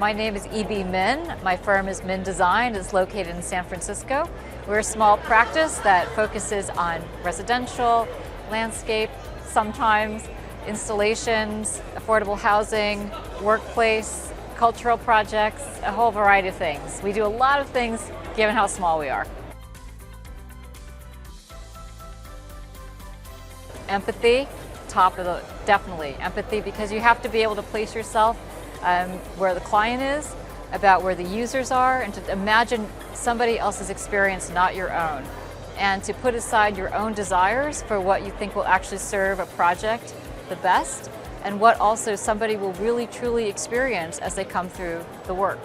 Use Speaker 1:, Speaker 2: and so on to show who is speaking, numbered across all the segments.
Speaker 1: My name is E.B. Min. My firm is Min Design. It's located in San Francisco. We're a small practice that focuses on residential, landscape, sometimes installations, affordable housing, workplace, cultural projects, a whole variety of things. We do a lot of things given how small we are. Empathy, definitely empathy, because you have to be able to place yourself where the client is, about where the users are, and to imagine somebody else's experience, not your own. And to put aside your own desires for what you think will actually serve a project the best, and what also somebody will really truly experience as they come through the work.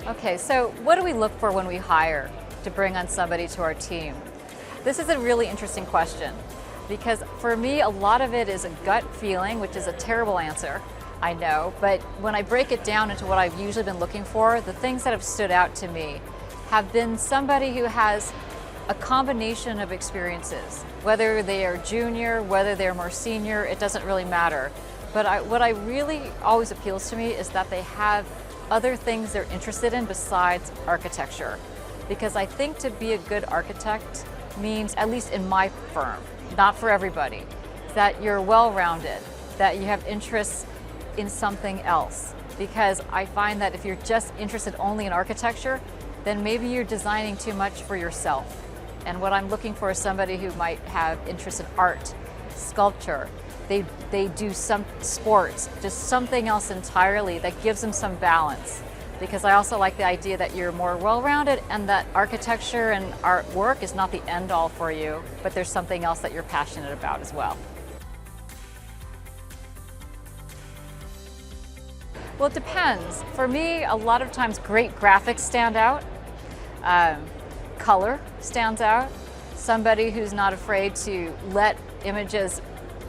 Speaker 1: Okay, so what do we look for when we hire to bring on somebody to our team? This is a really interesting question, because for me, a lot of it is a gut feeling, which is a terrible answer, I know, but when I break it down into what I've usually been looking for, the things that have stood out to me have been somebody who has a combination of experiences. Whether they are junior, whether they're more senior, it doesn't really matter. But what really always appeals to me is that they have other things they're interested in besides architecture. Because I think to be a good architect means, at least in my firm, not for everybody, that you're well-rounded, that you have interests in something else. Because I find that if you're just interested only in architecture, then maybe you're designing too much for yourself. And what I'm looking for is somebody who might have interest in art, sculpture, they do some sports, just something else entirely that gives them some balance. Because I also like the idea that you're more well-rounded and that architecture and artwork is not the end-all for you, but there's something else that you're passionate about as well. Well, it depends. For me, a lot of times great graphics stand out. Color stands out. Somebody who's not afraid to let images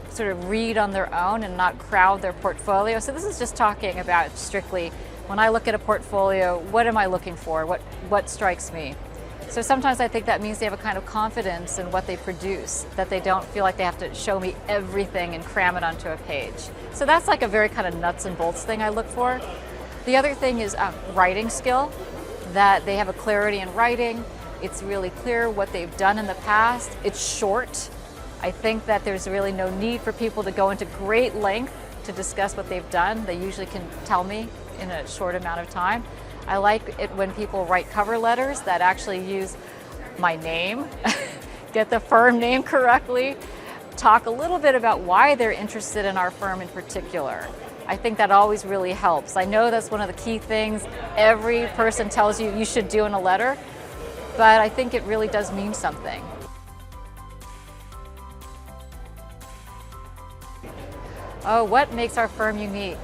Speaker 1: sort of read on their own and not crowd their portfolio. So this is just talking about strictly, when I look at a portfolio, what am I looking for? What strikes me? So sometimes I think that means they have a kind of confidence in what they produce, that they don't feel like they have to show me everything and cram it onto a page. So that's like a very kind of nuts and bolts thing I look for. The other thing is writing skill, that they have a clarity in writing. It's really clear what they've done in the past. It's short. I think that there's really no need for people to go into great length to discuss what they've done. They usually can tell me in a short amount of time. I like it when people write cover letters that actually use my name, get the firm name correctly, talk a little bit about why they're interested in our firm in particular. I think that always really helps. I know that's one of the key things every person tells you should do in a letter, but I think it really does mean something. Oh, what makes our firm unique?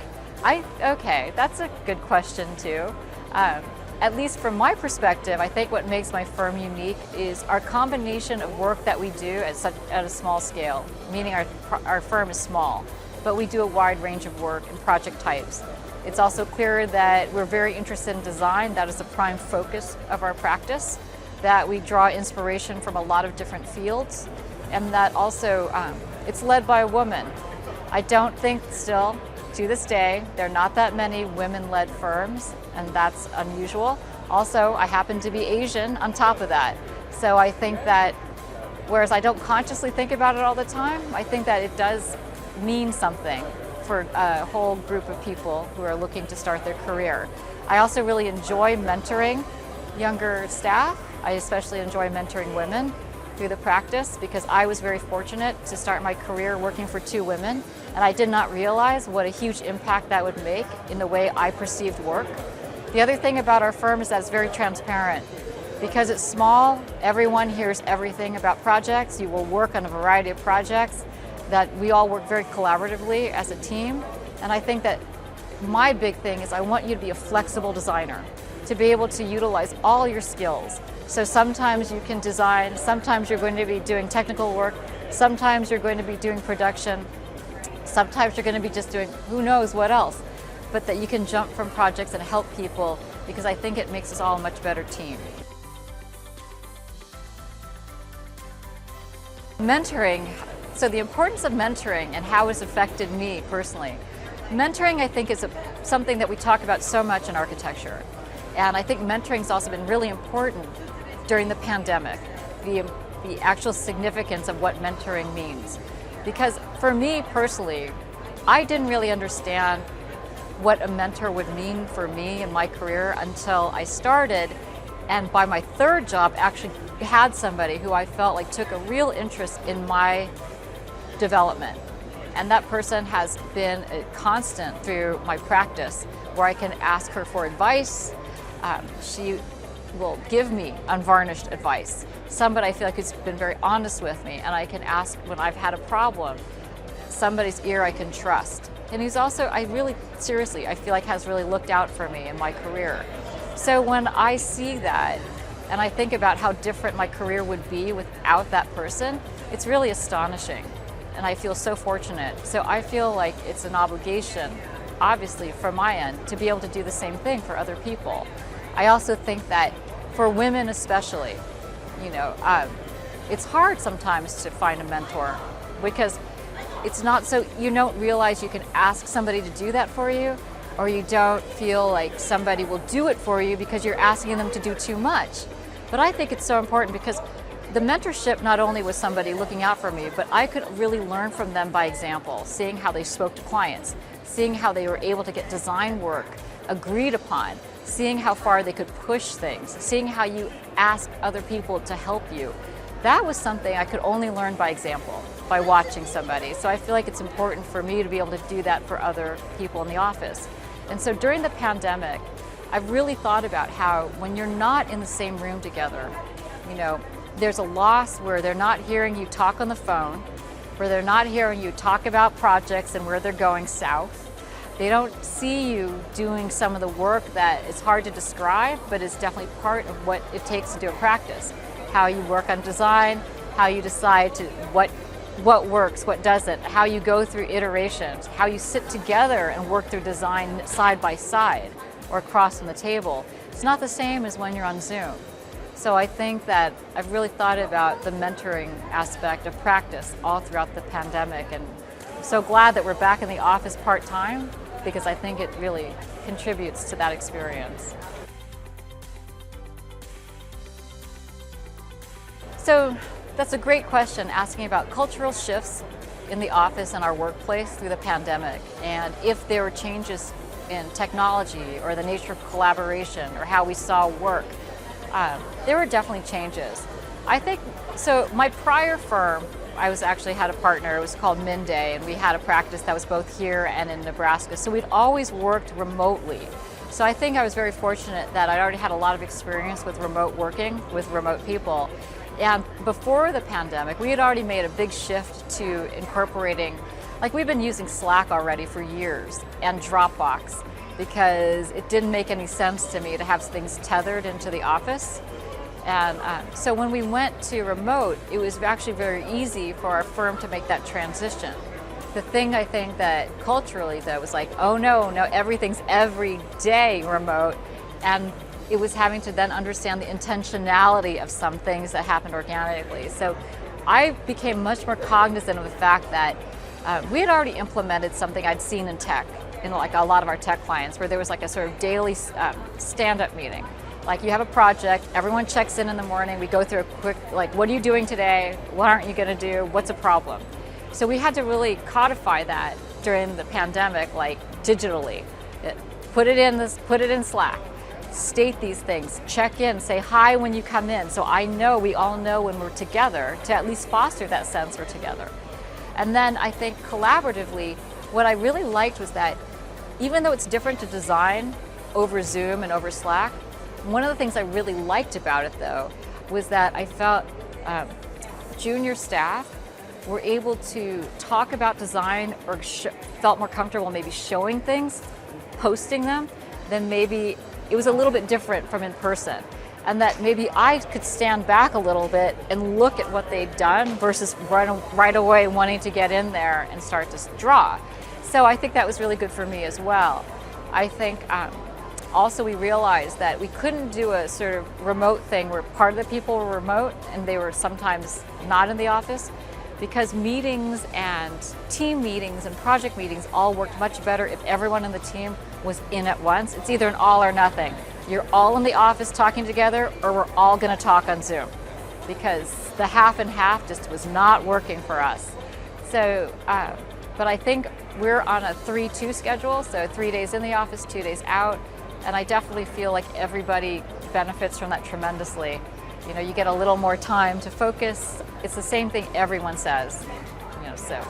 Speaker 1: Okay, that's a good question too. At least from my perspective, I think what makes my firm unique is our combination of work that we do at a small scale, meaning our firm is small, but we do a wide range of work and project types. It's also clear that we're very interested in design. That is the prime focus of our practice, that we draw inspiration from a lot of different fields, and that also it's led by a woman. I don't think still, to this day, there are not that many women-led firms, and that's unusual. Also, I happen to be Asian on top of that. So I think that, whereas I don't consciously think about it all the time, I think that it does mean something for a whole group of people who are looking to start their career. I also really enjoy mentoring younger staff. I especially enjoy mentoring women through the practice, because I was very fortunate to start my career working for 2 women, and I did not realize what a huge impact that would make in the way I perceived work. The other thing about our firm is that it's very transparent. Because it's small, everyone hears everything about projects. You will work on a variety of projects, that we all work very collaboratively as a team. And I think that my big thing is I want you to be a flexible designer, to be able to utilize all your skills. So sometimes you can design, sometimes you're going to be doing technical work, sometimes you're going to be doing production, sometimes you're going to be just doing who knows what else, but that you can jump from projects and help people, because I think it makes us all a much better team. Mentoring, So the importance of mentoring and how it's affected me personally. Mentoring, I think, is something that we talk about so much in architecture. And I think mentoring's also been really important during the pandemic, the actual significance of what mentoring means. Because for me personally, I didn't really understand what a mentor would mean for me in my career until I started, and by my third job actually had somebody who I felt like took a real interest in my development. And that person has been a constant through my practice, where I can ask her for advice. She will give me unvarnished advice. Somebody I feel like who's been very honest with me, and I can ask when I've had a problem. Somebody's ear I can trust. And he's also, I feel like has really looked out for me in my career. So when I see that, and I think about how different my career would be without that person, it's really astonishing. And I feel so fortunate. So I feel like it's an obligation, obviously, from my end, to be able to do the same thing for other people. I also think that for women especially, it's hard sometimes to find a mentor, because it's not so, you don't realize you can ask somebody to do that for you, or you don't feel like somebody will do it for you because you're asking them to do too much. But I think it's so important, because the mentorship not only was somebody looking out for me, but I could really learn from them by example, seeing how they spoke to clients, seeing how they were able to get design work agreed upon, seeing how far they could push things, seeing how you ask other people to help you. That was something I could only learn by example, by watching somebody. So I feel like it's important for me to be able to do that for other people in the office. And so during the pandemic, I've really thought about how when you're not in the same room together, there's a loss where they're not hearing you talk on the phone, where they're not hearing you talk about projects and where they're going south. They don't see you doing some of the work that is hard to describe, but is definitely part of what it takes to do a practice. How you work on design, how you decide what works, what doesn't, how you go through iterations, how you sit together and work through design side by side or across from the table. It's not the same as when you're on Zoom. So I think that I've really thought about the mentoring aspect of practice all throughout the pandemic, and I'm so glad that we're back in the office part-time, because I think it really contributes to that experience. So that's a great question, asking about cultural shifts in the office and our workplace through the pandemic, and if there were changes in technology or the nature of collaboration or how we saw work. There were definitely changes. I think, so my prior firm, I had a partner, it was called Minday, and we had a practice that was both here and in Nebraska. So we'd always worked remotely. So I think I was very fortunate that I already had a lot of experience with remote working with remote people. And before the pandemic, we had already made a big shift to incorporating, like we've been using Slack already for years, and Dropbox, because it didn't make any sense to me to have things tethered into the office. And so when we went to remote, it was actually very easy for our firm to make that transition. The thing I think that culturally though was like, oh no, everything's every day remote. And it was having to then understand the intentionality of some things that happened organically. So I became much more cognizant of the fact that we had already implemented something I'd seen in tech, in like a lot of our tech clients, where there was like a sort of daily stand-up meeting. Like you have a project, everyone checks in the morning, we go through a quick, like, what are you doing today? What aren't you gonna do? What's a problem? So we had to really codify that during the pandemic, like digitally. Put it in Slack, state these things, check in, say hi when you come in. So we all know when we're together, to at least foster that sense we're together. And then I think collaboratively, what I really liked was that even though it's different to design over Zoom and over Slack, one of the things I really liked about it though was that I felt junior staff were able to talk about design, or felt more comfortable maybe showing things, posting them, than maybe it was a little bit different from in person. And that maybe I could stand back a little bit and look at what they'd done versus right away wanting to get in there and start to draw. So I think that was really good for me as well. I think also we realized that we couldn't do a sort of remote thing where part of the people were remote and they were sometimes not in the office. because meetings and team meetings and project meetings all worked much better if everyone in the team was in at once. It's either an all or nothing. You're all in the office talking together, or we're all going to talk on Zoom, because the half and half just was not working for us. So, but I think we're on a 3-2 schedule, so 3 days in the office, 2 days out, and I definitely feel like everybody benefits from that tremendously. You know, you get a little more time to focus. It's the same thing everyone says, you know, so.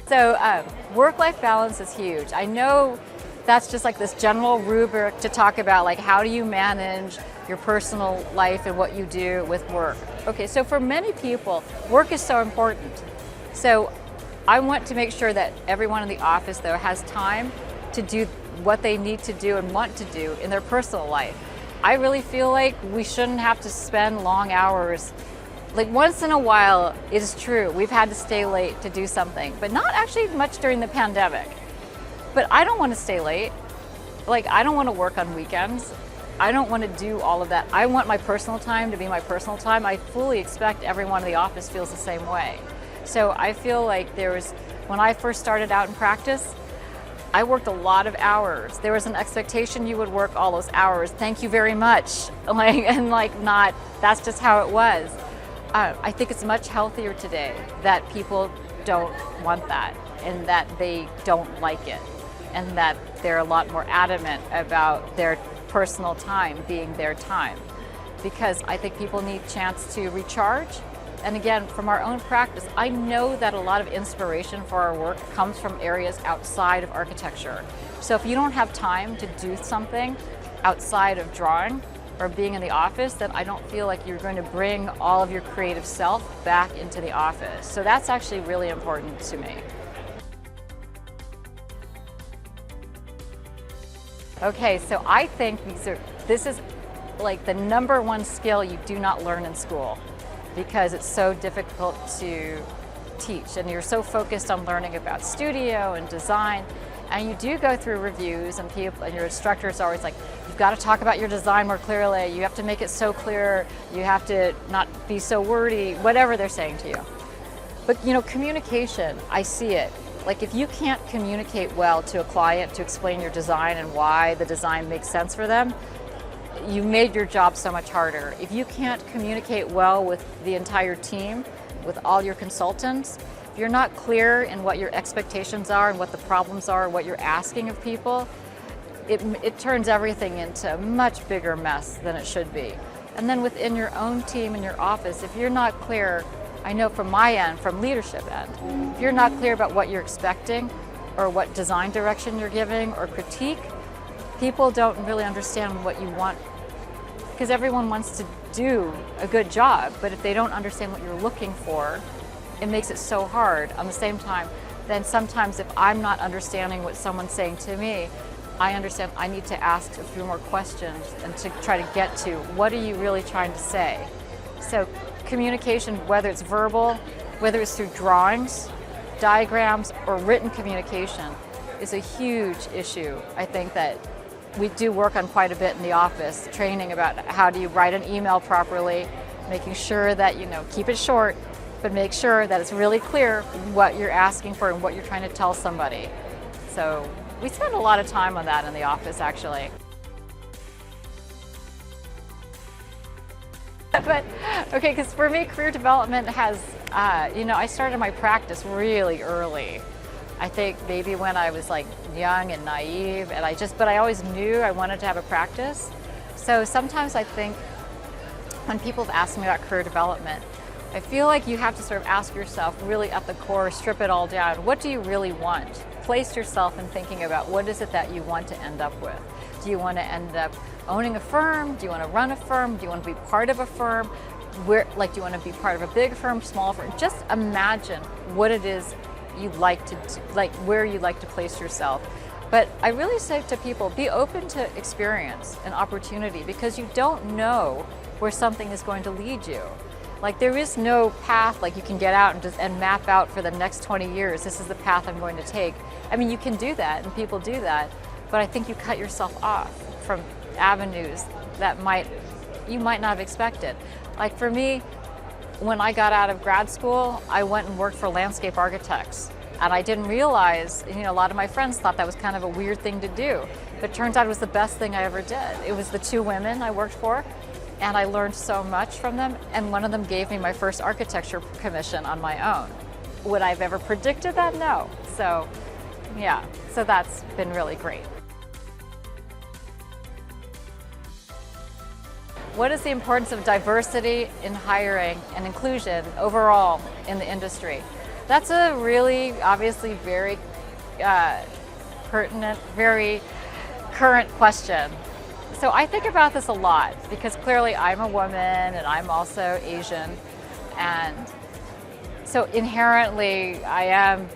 Speaker 1: So work-life balance is huge. I know that's just like this general rubric to talk about, like, how do you manage your personal life and what you do with work. Okay, so for many people, work is so important. So I want to make sure that everyone in the office, though, has time to do what they need to do and want to do in their personal life. I really feel like we shouldn't have to spend long hours. Like, once in a while, it is true, we've had to stay late to do something, but not actually much during the pandemic. But I don't want to stay late. Like, I don't want to work on weekends. I don't want to do all of that. I want my personal time to be my personal time. I fully expect everyone in the office feels the same way. So I feel like when I first started out in practice, I worked a lot of hours. There was an expectation you would work all those hours. Thank you very much. That's just how it was. I think it's much healthier today that people don't want that, and that they don't like it, and that they're a lot more adamant about their personal time being their time, because I think people need a chance to recharge. And again, from our own practice, I know that a lot of inspiration for our work comes from areas outside of architecture. So if you don't have time to do something outside of drawing or being in the office, then I don't feel like you're going to bring all of your creative self back into the office. So that's actually really important to me. Okay, so I think this is like the #1 skill you do not learn in school, because it's so difficult to teach, and you're so focused on learning about studio and design, and you do go through reviews, and your instructor is always like, you've got to talk about your design more clearly, you have to make it so clear, you have to not be so wordy, whatever they're saying to you. But you know, communication, I see it. Like, if you can't communicate well to a client to explain your design and why the design makes sense for them, you've made your job so much harder. If you can't communicate well with the entire team, with all your consultants, if you're not clear in what your expectations are and what the problems are, what you're asking of people, it turns everything into a much bigger mess than it should be. And then within your own team in your office, if you're not clear, I know from my end, from leadership end, if you're not clear about what you're expecting or what design direction you're giving or critique, people don't really understand what you want, because everyone wants to do a good job, but if they don't understand what you're looking for, it makes it so hard. On the same time, then sometimes if I'm not understanding what someone's saying to me, I understand I need to ask a few more questions and to try to get to, what are you really trying to say? So communication, whether it's verbal, whether it's through drawings, diagrams, or written communication, is a huge issue. I think that we do work on quite a bit in the office, training about how do you write an email properly, making sure that, you know, keep it short, but make sure that it's really clear what you're asking for and what you're trying to tell somebody. So we spend a lot of time on that in the office, actually. But, okay, because for me, career development has, I started my practice really early. I think maybe when I was like young and naive, and but I always knew I wanted to have a practice. So sometimes I think when people have asked me about career development, I feel like you have to sort of ask yourself really at the core, strip it all down. What do you really want? Place yourself in thinking about what is it that you want to end up with. Do you want to end up owning a firm? Do you want to run a firm? Do you want to be part of a firm? Do you want to be part of a big firm, small firm? Just imagine what it is you'd like to do, where you'd like to place yourself. But I really say to people, be open to experience and opportunity, because you don't know where something is going to lead you. Like, there is no path like you can get out and map out for the next 20 years, this is the path I'm going to take. I mean, you can do that, and people do that, but I think you cut yourself off from avenues that might you might not have expected. Like for me, when I got out of grad school, I went and worked for landscape architects. And I didn't realize, a lot of my friends thought that was kind of a weird thing to do. But it turns out it was the best thing I ever did. It was the 2 women I worked for, and I learned so much from them. And one of them gave me my first architecture commission on my own. Would I have ever predicted that? No. So, yeah, so that's been really great. What is the importance of diversity in hiring and inclusion overall in the industry? That's a really, obviously, very pertinent, very current question. So I think about this a lot because clearly I'm a woman and I'm also Asian. And so inherently I am,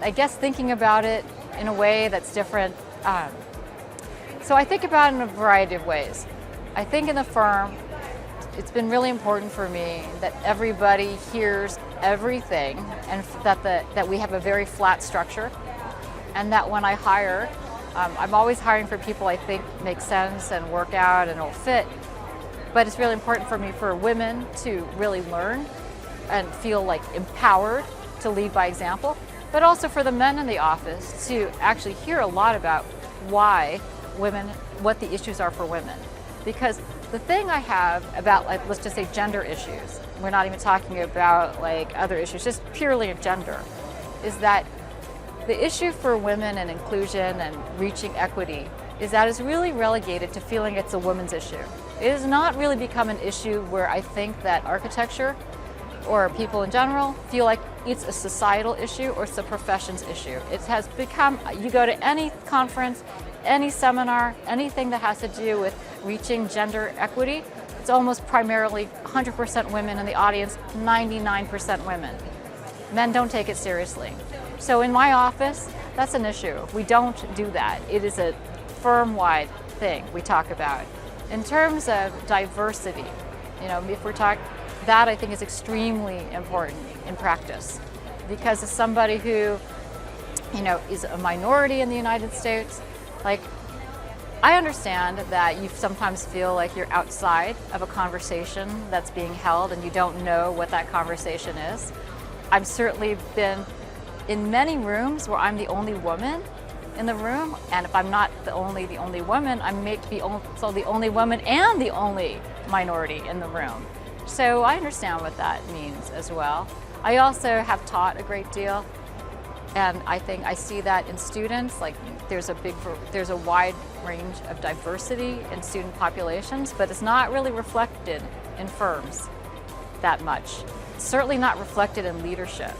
Speaker 1: I guess, thinking about it in a way that's different. So I think about it in a variety of ways. I think in the firm, it's been really important for me that everybody hears everything and that we have a very flat structure, and that when I hire, I'm always hiring for people I think make sense and work out and will fit. But it's really important for me for women to really learn and feel like empowered to lead by example, but also for the men in the office to actually hear a lot about why women, what the issues are for women. Because the thing I have about, like, let's just say gender issues, we're not even talking about like other issues, just purely gender, is that the issue for women and inclusion and reaching equity is that it's really relegated to feeling it's a woman's issue. It has not really become an issue where I think that architecture or people in general feel like it's a societal issue or it's a profession's issue. It has become, you go to any conference, any seminar, anything that has to do with reaching gender equity, it's almost primarily 100% women in the audience, 99% women. Men don't take it seriously. So in my office, that's an issue. We don't do that. It is a firm-wide thing we talk about. In terms of diversity, if we're talking, that I think is extremely important in practice. Because as somebody who, is a minority in the United States, like, I understand that you sometimes feel like you're outside of a conversation that's being held and you don't know what that conversation is. I've certainly been in many rooms where I'm the only woman in the room, and if I'm not the only woman, I may be also the only woman and the only minority in the room. So I understand what that means as well. I also have taught a great deal, and I think I see that in students. Like, there's a wide range of diversity in student populations, but it's not really reflected in firms that much. It's certainly not reflected in leadership.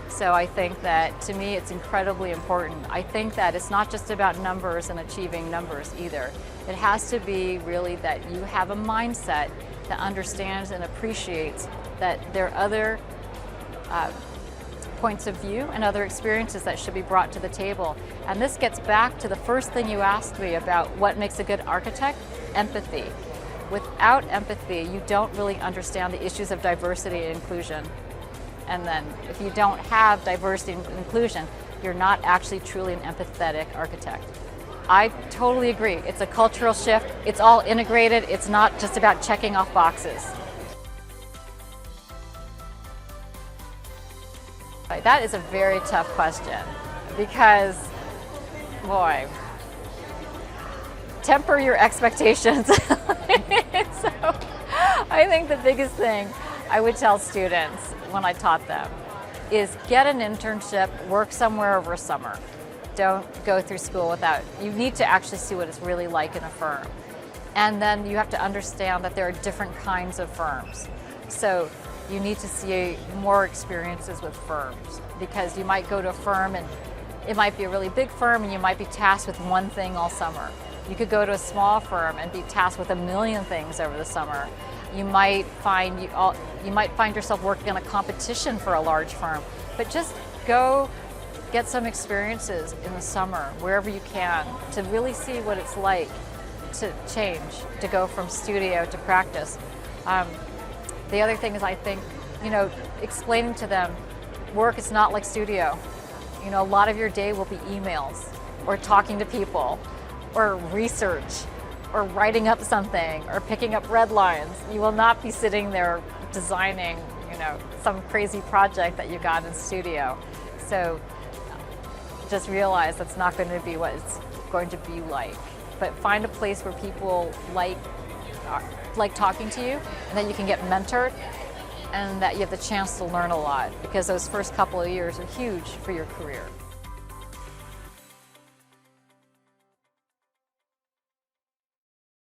Speaker 1: So I think that, to me, it's incredibly important. I think that it's not just about numbers and achieving numbers either. It has to be really that you have a mindset that understands and appreciates that there are other points of view and other experiences that should be brought to the table. And this gets back to the first thing you asked me about what makes a good architect: empathy. Without empathy, you don't really understand the issues of diversity and inclusion. And then if you don't have diversity and inclusion, you're not actually truly an empathetic architect. I totally agree. It's a cultural shift. It's all integrated. It's not just about checking off boxes. That is a very tough question because, boy, temper your expectations. So I think the biggest thing I would tell students when I taught them is get an internship, work somewhere over summer. Don't go through school without, you need to actually see what it's really like in a firm. And then you have to understand that there are different kinds of firms. So you need to see more experiences with firms, because you might go to a firm and it might be a really big firm and you might be tasked with one thing all summer. You could go to a small firm and be tasked with a million things over the summer. You might find yourself working on a competition for a large firm, but just go get some experiences in the summer, wherever you can, to really see what it's like to change, to go from studio to practice. The other thing is, I think, explaining to them, work is not like studio. A lot of your day will be emails or talking to people or research. or writing up something or picking up red lines. You will not be sitting there designing, some crazy project that you got in studio. So just realize that's not going to be what it's going to be like. But find a place where people like talking to you, and that you can get mentored, and that you have the chance to learn a lot, because those first couple of years are huge for your career.